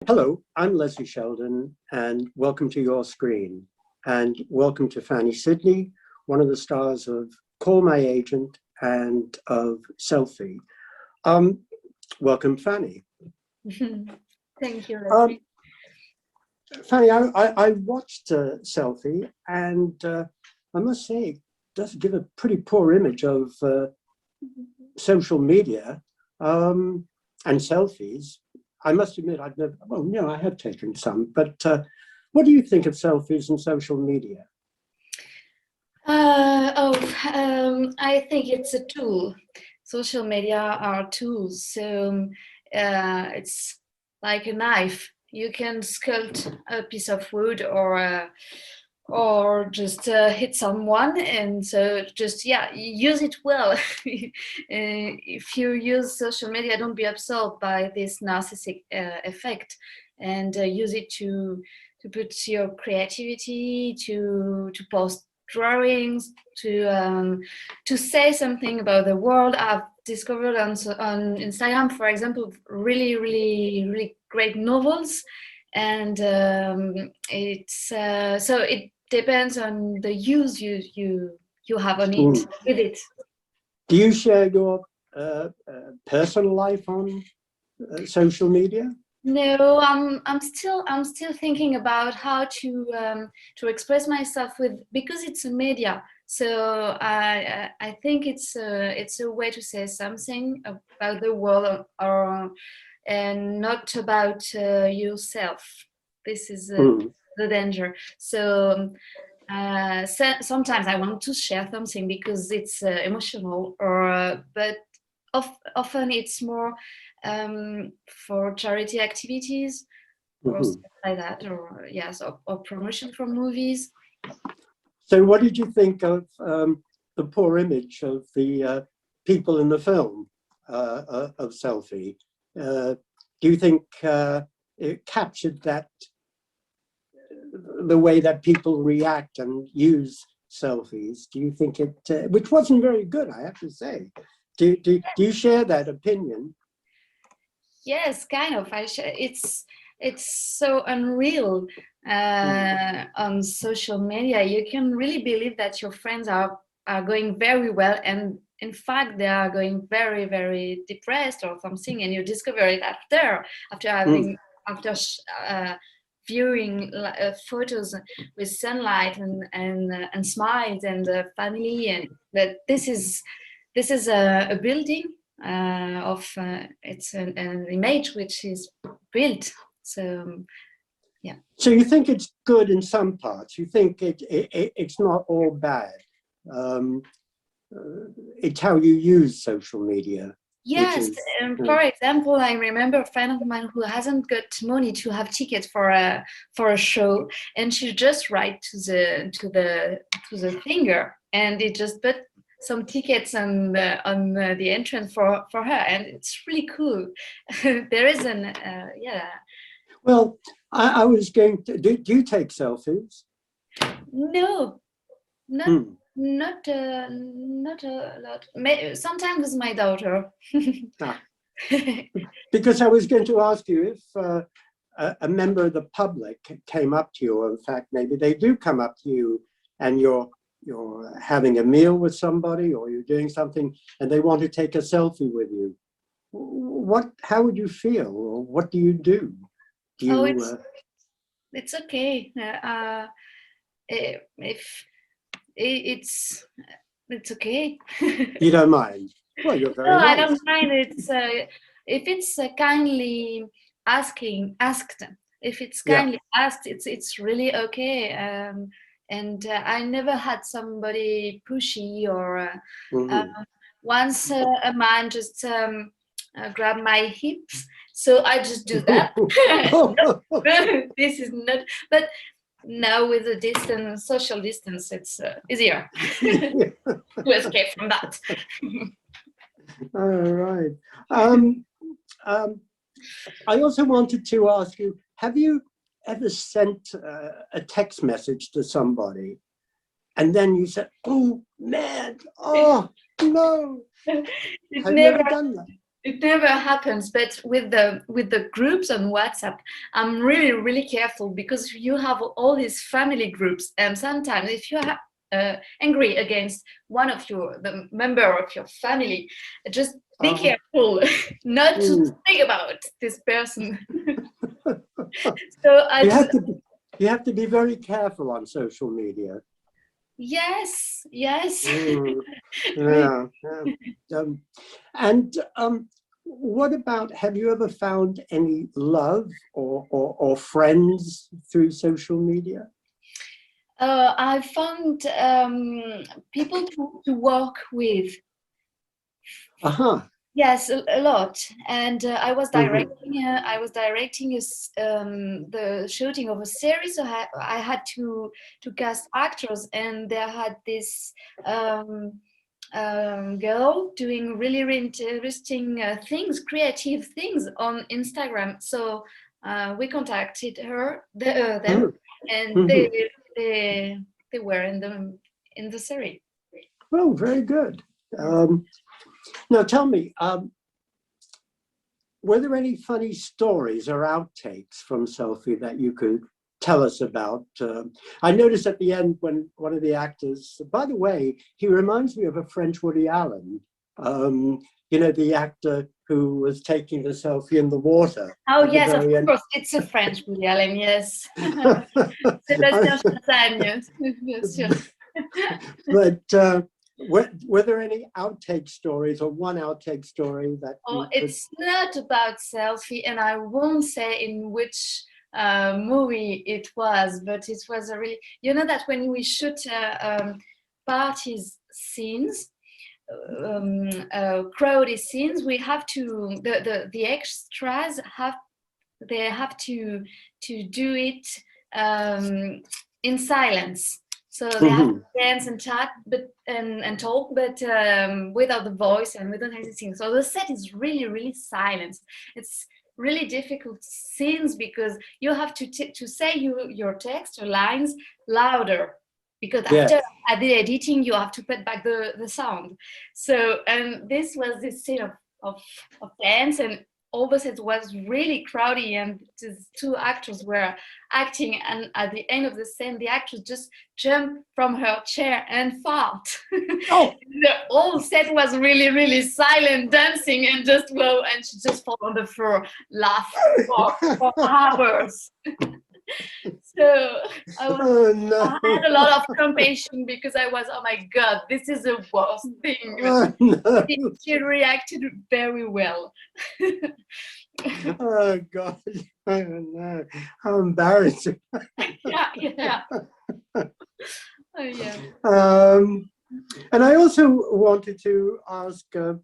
Hello, I'm Leslie Sheldon, and welcome to Your Screen. And welcome to Fanny Sidney, one of the stars of Call My Agent and of Selfie. Welcome, Fanny. Thank you, Leslie. Fanny, I watched Selfie, and I must say, it does give a pretty poor image of social media and selfies. I must admit, I've never, well, no, I have taken some, but what do you think of selfies and social media? I think it's a tool. Social media are tools, so it's like a knife. You can sculpt a piece of wood or just hit someone, and so just use it well. If you use social media, don't be absorbed by this narcissistic effect, and use it to put your creativity, to post drawings, to say something about the world. I've discovered on Instagram, for example, really great novels, and it's so it depends on the use you have on it with it. Do you share your personal life on social media? No, I'm still thinking about how to express myself because it's a media. So I think it's a way to say something about the world, and not about yourself. This is the danger. So sometimes I want to share something because it's emotional, but often it's more for charity activities or stuff like that, or or promotion for movies. So what did you think of the poor image of the people in the film of Selfie? Do you think it captured that, the way that people react and use selfies? Do you think it, which wasn't very good, I have to say. Do you share that opinion? Yes, kind of. It's so unreal on social media. You can really believe that your friends are going very well, and in fact they are going very depressed or something, and you discover it after having viewing photos with sunlight and smiles and family, and that this is a building it's an image which is built. So yeah. So you think it's good in some parts? You think it's not all bad? It's how you use social media. Yes, for example, I remember a friend of mine who hasn't got money to have tickets for a show, and she just write to the finger, and it just put some tickets on the entrance for her, and it's really cool. There is an Well, I was going to. Do you take selfies? No, not a lot. Sometimes with my daughter. Because I was going to ask you if a member of the public came up to you, or in fact maybe they do come up to you, and you're having a meal with somebody, or you're doing something, and they want to take a selfie with you. How would you feel, or what do you do? It's okay. If it's okay. You don't mind? Well, you're very nice. I don't mind. It's if it's kindly asked. If it's kindly asked, it's really okay. And I never had somebody pushy or once a man just grabbed my hips, so I just do that. This is not, but now with the social distance, it's easier to escape from that. All right. I also wanted to ask you, have you ever sent a text message to somebody and then you said, oh man, oh no? Have you ever done that? it never happens. But with the groups on WhatsApp, I'm really careful, because you have all these family groups, and sometimes if you are angry against the member of your family, just be careful not to think about this person. So you have to be very careful on social media. Yes. Yeah. And what about, have you ever found any love or friends through social media? I found people to work with. Yes, a lot. And I was directing. The shooting of a series. So I had to cast actors, and they had this girl doing really interesting things, creative things on Instagram. So we contacted them, and they were in the series. Oh, very good. Now tell me, were there any funny stories or outtakes from Selfie that you could tell us about? I noticed at the end when one of the actors, by the way, he reminds me of a French Woody Allen, you know, the actor who was taking the selfie in the water. Oh yes, of course, it's a French Woody Allen, yes. Sébastien Chassagne, bien sûr. But were there any outtake stories, or one outtake story that? Oh, it's not about Selfie, and I won't say in which movie it was, but it was a really, you know, that when we shoot parties scenes, crowded scenes, we have to, the extras have to do it in silence. So they have to dance and chat, and talk, but without the voice and without anything. So the set is really silent. It's really difficult scenes, because you have to say your text, your lines louder, because after at the editing you have to put back the sound. So, and this was this scene of dance, and all the set was really crowded, and these two actors were acting, and at the end of the scene the actress just jumped from her chair and fart. Oh. The whole set was really silent, dancing, and just and she just fell on the floor, laughed for hours. So I had a lot of compassion, because I was, oh my God, this is the worst thing. Oh, no. She reacted very well. Oh God, oh, no. How embarrassing. Yeah. Oh, yeah. And I also wanted to ask, the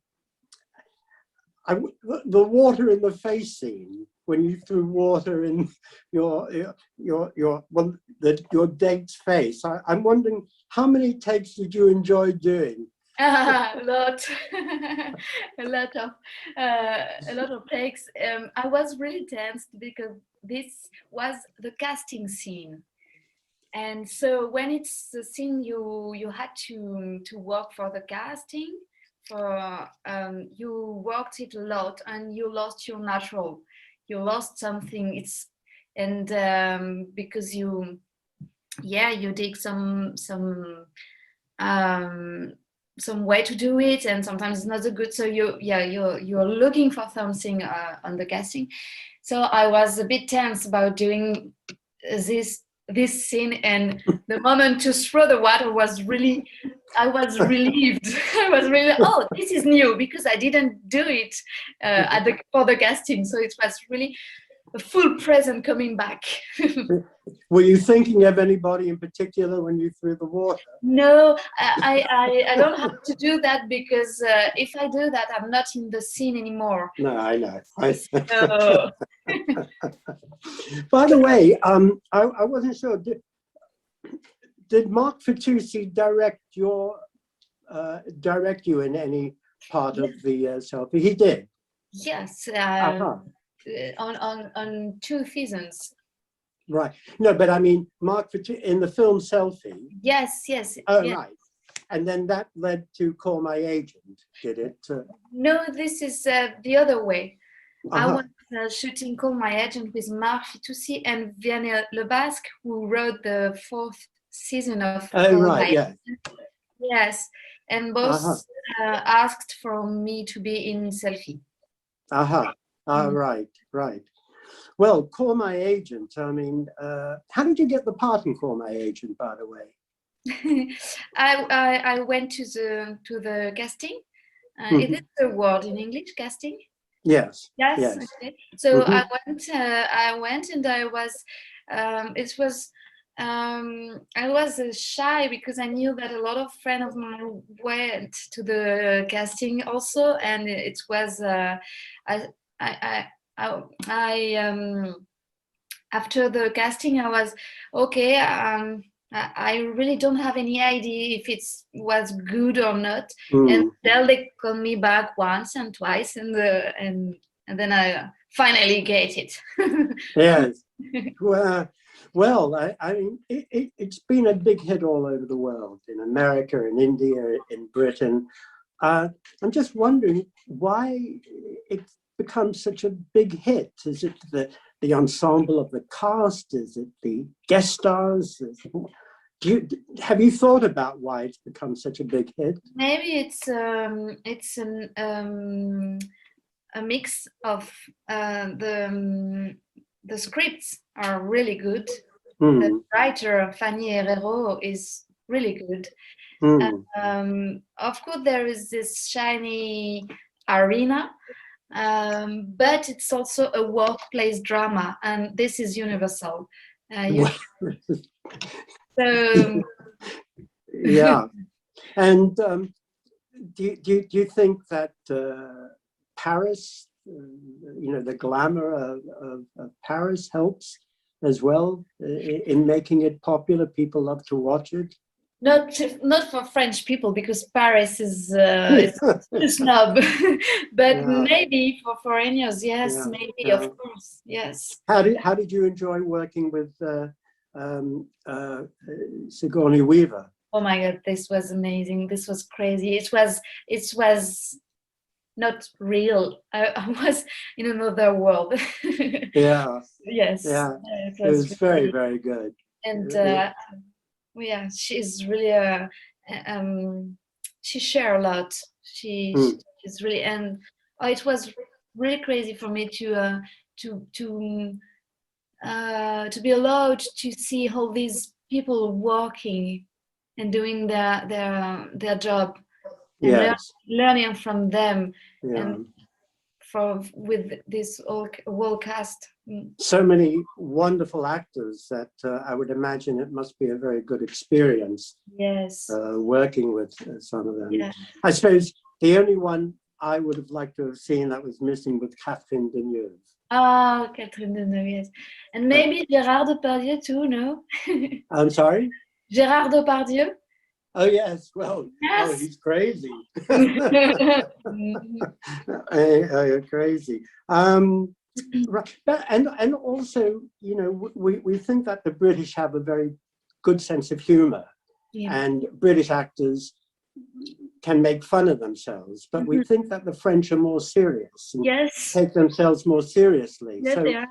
water in the face scene, when you threw water in your date's face. I'm wondering, how many takes did you enjoy doing? A lot, a lot of takes. I was really tensed, because this was the casting scene, and so when it's the scene you had to work for the casting, for you worked it a lot, and you lost your natural, you lost something. It's and because you dig some way to do it, and sometimes it's not so good, so you're looking for something on the casting. So I was a bit tense about doing this scene, and the moment to throw the water was really, I was relieved. I was really, oh, this is new, because I didn't do it for the casting, so it was really a full present coming back. Were you thinking of anybody in particular when you threw the water? No, I don't have to do that, because if I do that, I'm not in the scene anymore. No, I know. So... By the way, I wasn't sure. Did Mark Fitoussi direct you in any part of the Selfie? He did. Yes, on 2 seasons. Right. No, but I mean, Mark Fitoussi in the film Selfie. Yes. Oh, yes. right. and then that led to Call My Agent, did it? No, this is the other way. I Uh-huh. was shooting Call My Agent with Marc Fitoussi and Vianney Lebasque, who wrote the 4th season of Oh, Call right, My yeah. Yes, and both Uh-huh. asked for me to be in Selfie. Uh-huh. Right, right. Well, Call My Agent, I mean, how did you get the part in Call My Agent, by the way? I went to the casting. Is it the word in English, casting? Yes. Yes. Yes. Okay. So Mm-hmm. I went, and I was. It was. I was shy because I knew that a lot of friends of mine went to the casting also, and it was. I. I. I after the casting, I was okay. I really don't have any idea if it was good or not. And then they called me back once and twice, and then I finally get it. Yes. Well, I mean, it's been a big hit all over the world, in America, in India, in Britain. I'm just wondering why it's become such a big hit. Is it the ensemble of the cast? Is it the guest stars? Have you thought about why it's become such a big hit? Maybe it's a mix of the scripts are really good. The writer Fanny Herrero is really good. Of course, there is this shiny arena, but it's also a workplace drama, and this is universal. So Yeah, and do you think that Paris, the glamour of Paris helps as well in making it popular? People love to watch it. not for French people, because Paris is a snob, but Yeah. maybe for foreigners, yes, Yeah. maybe, Yeah. of course, yes. How did you enjoy working with Sigourney Weaver? Oh my God, this was amazing. This was crazy. It was not real. I was in another world. Yeah. Yes, Yeah. it It was was very, really, very good. and yeah, she's really she share a lot. She's really, and it was really crazy for me to be allowed to see all these people working and doing their job, and Yes. learning from them, Yeah. and with this whole cast. So many wonderful actors that I would imagine it must be a very good experience Yes. working with some of them. Yeah. I suppose the only one I would have liked to have seen that was missing was Catherine Deneuve. Ah, Catherine Deneuve, yes. And maybe Gérard Depardieu too, no? I'm sorry? Gérard Depardieu? Oh, yes. Well, Yes. oh, he's crazy. You're crazy. Right. But, and also, we think that the British have a very good sense of humor, and British actors can make fun of themselves, but we think that the French are more serious and take themselves more seriously. Yes, so they are.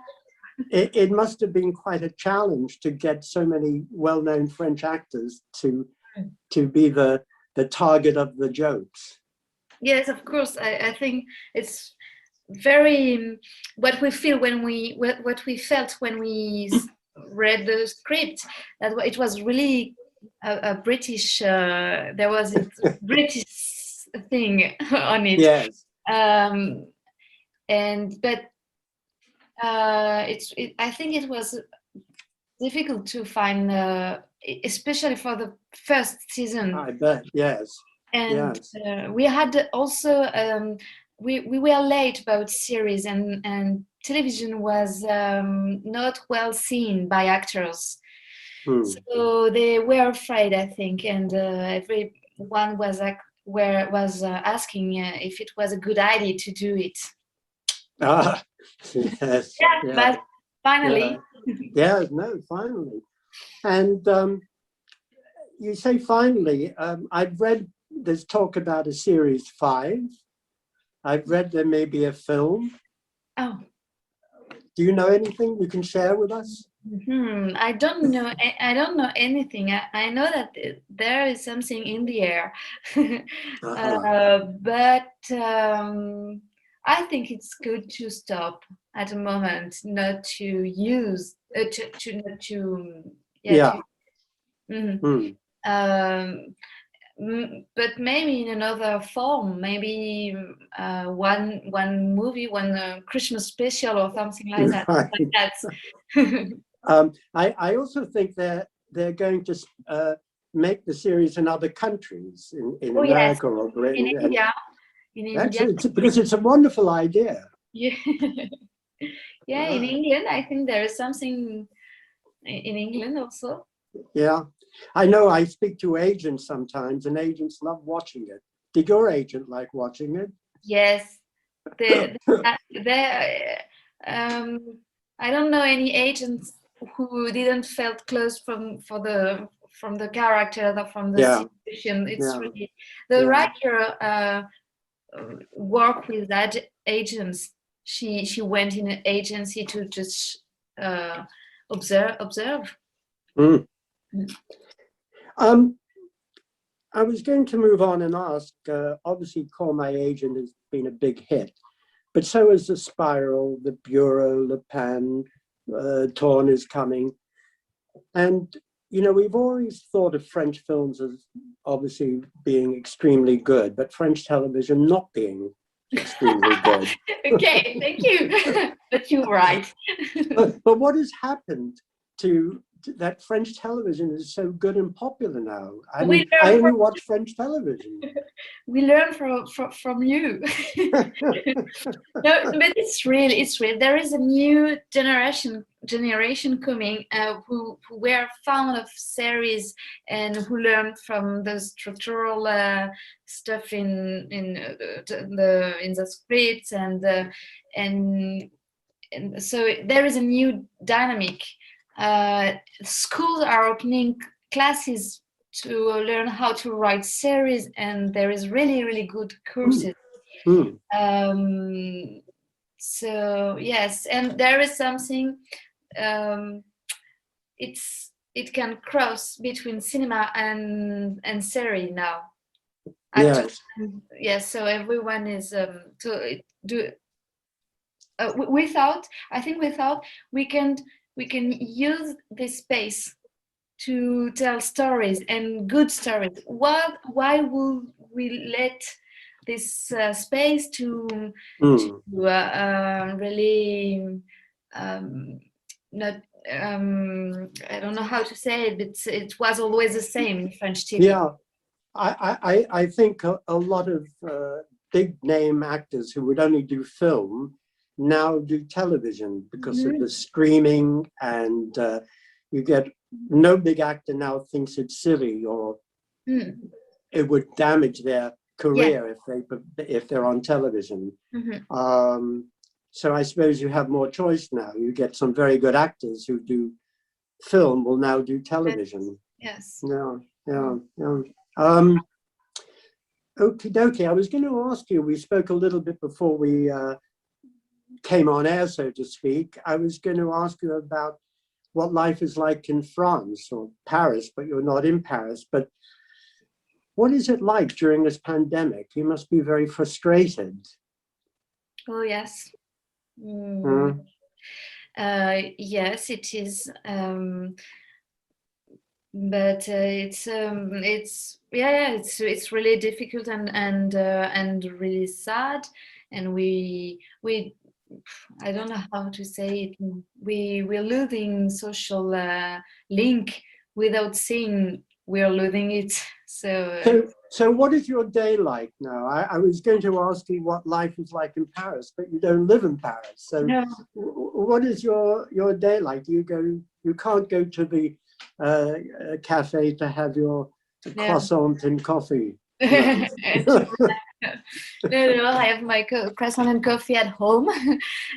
it must have been quite a challenge to get so many well-known French actors to be the target of the jokes. Yes, of course. I think it's very what we feel when what we felt when we read the script, that it was really a British. There was a British thing on it. Yes. But I think it was difficult to find, especially for the first season. I bet. Yes. And yes. We had also we were late about series, and television was not well seen by actors. So they were afraid, I think, and everyone was asking if it was a good idea to do it. Ah, yes. Yeah. But finally. Yeah. No, finally. And you say finally. I've read there's talk about a series 5. I've read there may be a film. Oh. Do you know anything you can share with us? I don't know. I don't know anything. I know that there is something in the air, but I think it's good to stop at the moment, not to use to not to Yeah. To, but maybe in another form, maybe one movie, one Christmas special or something like that. Right. Like that. I also think they're going to make the series in other countries, in America or Britain. In India. In India. Because it's a wonderful idea. Yeah, yeah. In England, I think there is something in England also. Yeah, I know. I speak to agents sometimes, and agents love watching it. Did your agent like watching it? Yes, I don't know any agents who didn't felt close from the character or from the situation. It's really the writer work with that agents. She went in an agency to just observe. I was going to move on and ask, obviously Call My Agent has been a big hit, but so is The Spiral, The Bureau, Le Pen, Torn is coming. And, you know, we've always thought of French films as obviously being extremely good, but French television not being extremely good. Okay, thank you. But you're right. But what has happened to that French television is so good and popular now? I mean, I only watch French television. We learn from you. No, but it's real. There is a new generation coming who were fond of series and who learned from the structural stuff in the scripts and so there is a new dynamic. Schools are opening classes to learn how to write series, and there is really good courses. So yes, and there is something. It can cross between cinema and series now. Yes. Yes. So everyone is to do. Without we can use this space to tell stories and good stories. Why will we let this space to really not I don't know how to say it, but it was always the same in French TV. Yeah, I think a lot of big name actors who would only do film now do television because of the streaming, and you get no big actor now thinks it's silly or it would damage their career if they're on television. So I suppose you have more choice now. You get some very good actors who do film will now do television. Yes. Yeah. Okie dokie. I was going to ask you, we spoke a little bit before we came on air, so to speak. I was going to ask you about what life is like in France or Paris, but you're not in Paris. But what is it like during this pandemic? You must be very frustrated. Oh, yes. Yes, it is. But it's really difficult and really sad, and we I don't know how to say it. We're losing social link without seeing we're losing it. So what is your day like now? I was going to ask you what life is like in Paris, but you don't live in Paris. So no. What is your day like? You can't go to the cafe to have your croissant and coffee. No, I have my croissant and coffee at home.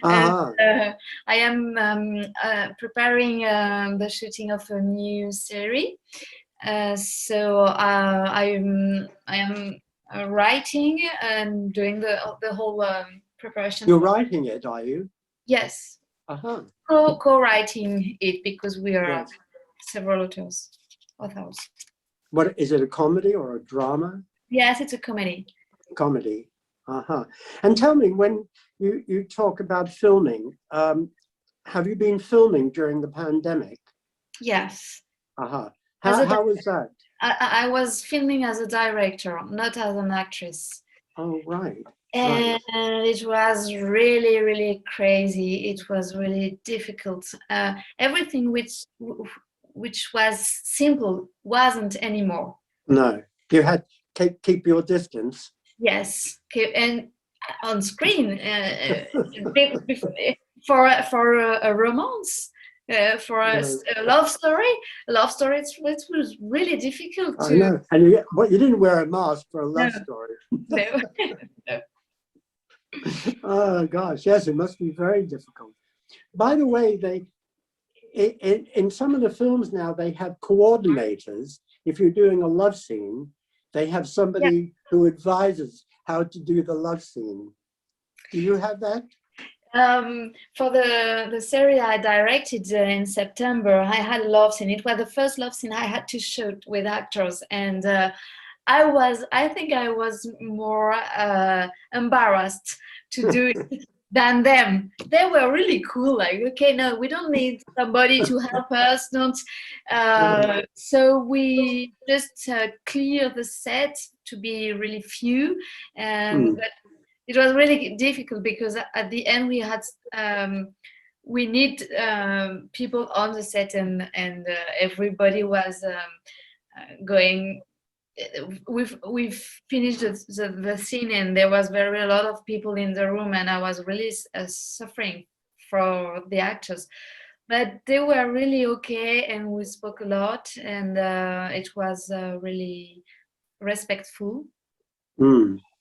And, I am preparing the shooting of a new series. I am writing and doing the whole preparation. You're writing it, are you? Yes. Uh-huh. Co-writing it because we are Yes. several authors. What is it, a comedy or a drama? Yes, it's a comedy. Comedy. Uh-huh. And tell me, when you talk about filming, have you been filming during the pandemic? Yes. Uh-huh. How was that? I was filming as a director, not as an actress. Oh, right. And it was really, really crazy. It was really difficult. Everything which was simple wasn't anymore. No, you had to keep your distance. Yes, and on screen for a romance. For a love story, it was really difficult to. I know, and you didn't wear a mask for a love story. No. No. Oh gosh, yes, it must be very difficult. By the way, in some of the films now, they have coordinators. If you're doing a love scene, they have somebody who advises how to do the love scene. Do you have that? For the series I directed in September, I had a love scene. It was the first love scene I had to shoot with actors, and I think I was more embarrassed to do it than them. They were really cool. Like, okay, no, we don't need somebody to help us. Don't. So we just clear the set to be really few, and but it was really difficult because at the end we need people on the set, and everybody was going. We've finished the scene, and there was a lot of people in the room, and I was really suffering for the actors, but they were really okay, and we spoke a lot, and it was really respectful.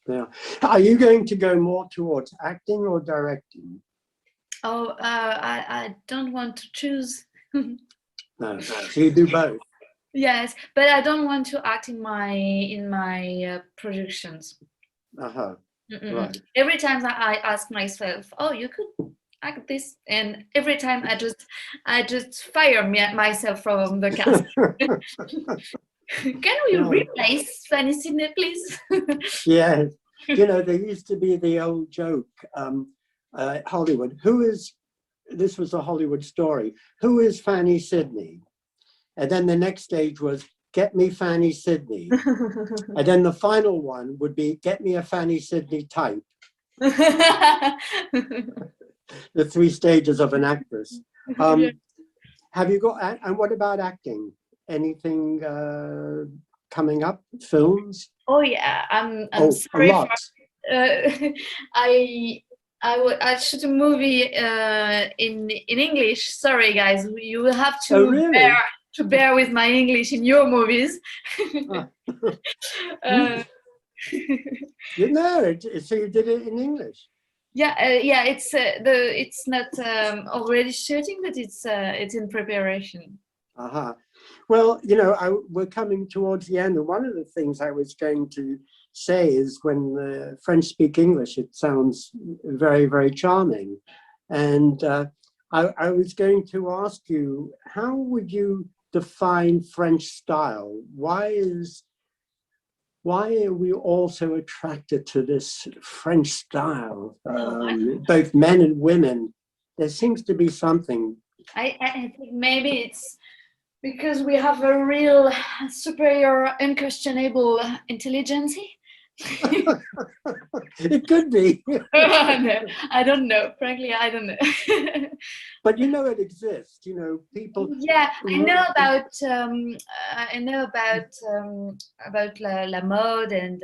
Yeah. Are you going to go more towards acting or directing? Oh, I don't want to choose. No, so you do both. Yes, but I don't want to act in my productions. Uh-huh. Right. Every time I ask myself, "Oh, you could act this," and every time I just fire myself from the cast. Can we replace Fanny Sidney, please? Yes. You know, there used to be the old joke, Hollywood. This was a Hollywood story. Who is Fanny Sidney? And then the next stage was, get me Fanny Sidney. And then the final one would be, get me a Fanny Sidney type. The 3 stages of an actress. Have you got, and what about acting? Anything coming up? Films? Oh yeah, I'm sorry. A lot. I shoot a movie in English. Sorry, guys, you will have to bear with my English in your movies. You know, so you did it in English. Yeah, it's not already shooting, but it's in preparation. Well, you know, we're coming towards the end, and one of the things I was going to say is when the French speak English, it sounds very, very charming. And I was going to ask you, how would you define French style? Why are we all so attracted to this French style? Both men and women. There seems to be something. I think maybe it's because we have a real superior, unquestionable intelligence. It could be. No, I don't know. Frankly, I don't know. But you know it exists. You know, people. Yeah, I know about la mode and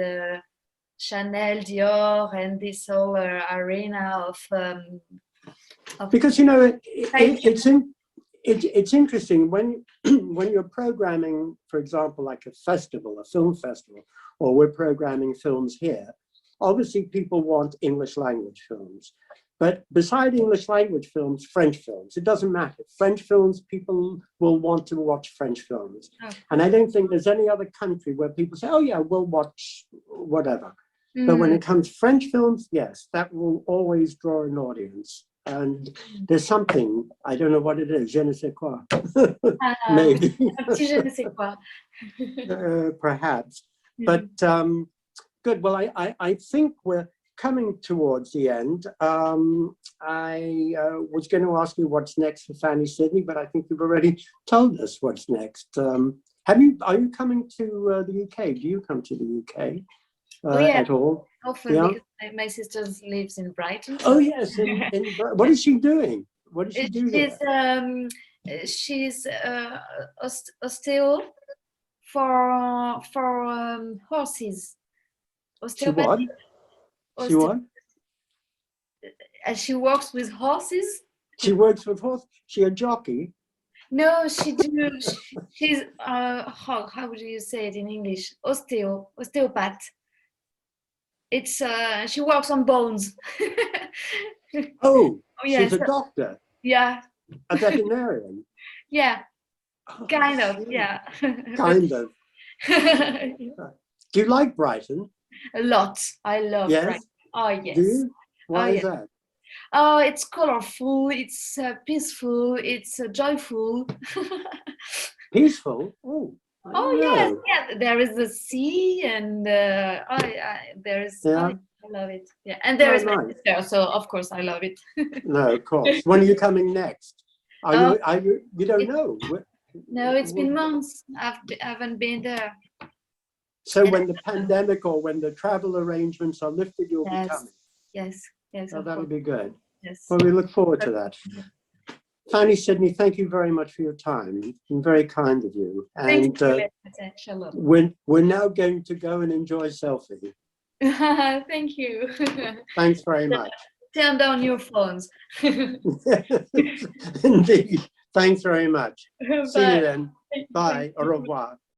Chanel, Dior, and this whole arena of. Because you know it's interesting when when you're programming, for example, like a festival, a film festival, or we're programming films here. Obviously, people want English language films, But beside English language films, French films, it doesn't matter. French films, people will want to watch French films. Oh. And I don't think there's any other country where people say, oh yeah, we'll watch whatever. But when it comes to French films, yes, that will always draw an audience. And there's something, I don't know what it is, je ne sais quoi, maybe. Un petit je ne sais quoi. Perhaps. But good, well, I think we're coming towards the end. I was going to ask you what's next for Fanny Sidney, but I think you've already told us what's next. Are you coming to the UK? Do you come to the UK at all? Often, Yeah? because my sister lives in Brighton. Oh yes, what is she doing? What does she do there? She's osteo for horses. She what? She what? She works with horses. She works with horses. She a jockey? No, she's how do you say it in English? Osteopath. It's she works on bones. Oh, yes. she's a doctor. Yeah. A veterinarian. Yeah. Oh, Kind of. Yeah. Kind of. Do you like Brighton? A lot. I love Yes. Brighton. Oh yes. Do you? Why is yes. that? Oh, it's colorful. It's peaceful. It's joyful. Peaceful. Oh. Oh yes, yeah. There is the sea, and there is. Yeah. I love it. Yeah, and there is my nice. sister, so of course I love it. No, of course. When are you coming next? Are you? You don't know. No, it's been months. I haven't been there. So when the pandemic or when the travel arrangements are lifted, you'll be coming. Yes. Yes. Oh, that'll be good. Yes. Well, we look forward to that. Fanny Sidney, thank you very much for your time. It's been very kind of you. And we're now going to go and enjoy Selfie. Thank you. Thanks very much. Turn down your phones. Indeed. Thanks very much. See you then. Bye. Bye. Au revoir.